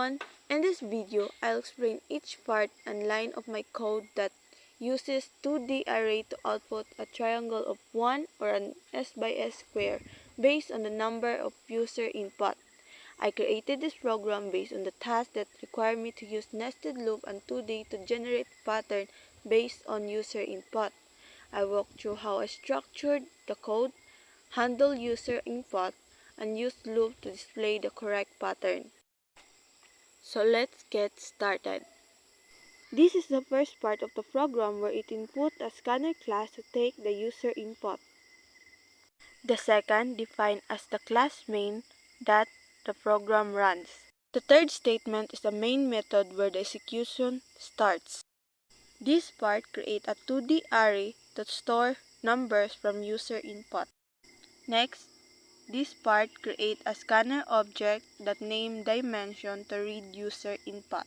everyone, in this video, I'll explain each part and line of my code that uses 2D array to output a triangle of 1 or an S by S square based on the number of user input. I created this program based on the task that require me to use nested loop and 2D to generate pattern based on user input. I walked through how I structured the code, handle user input, and use loop to display the correct pattern. So let's get started. This is the first part of the program where it input a scanner class to take the user input. The second defined as the class main that the program runs. The third statement is the main method where the execution starts. This part creates a 2D array that store numbers from user input. Next, this part creates a scanner object that name dimension to read user input.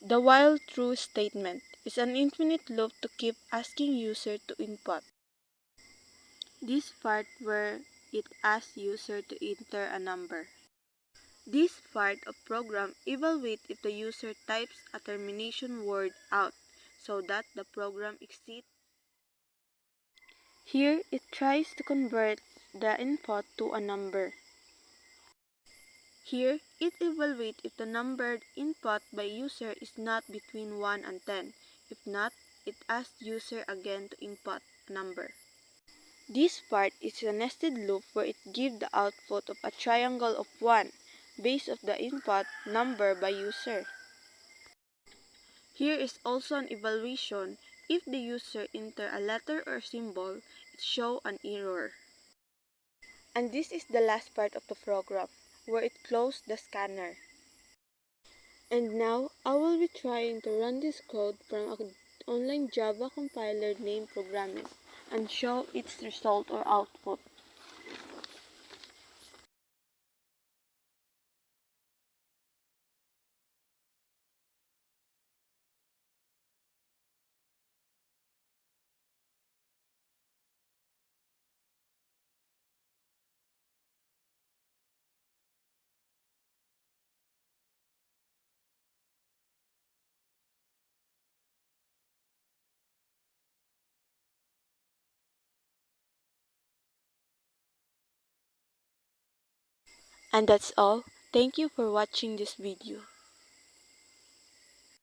The while true statement is an infinite loop to keep asking user to input. This part where it asks user to enter a number. This part of program evaluates if the user types a termination word out so that the program exits. Here, it tries to convert the input to a number. Here, it evaluates if the number input by user is not between 1 and 10. If not, it asks user again to input a number. This part is a nested loop where it gives the output of a triangle of 1 based on the input number by user. Here is also an evaluation. If the user enter a letter or symbol, it shows an error. And this is the last part of the program, where it closes the scanner. And now, I will be trying to run this code from an online Java compiler named Programming and show its result or output. And that's all. Thank you for watching this video.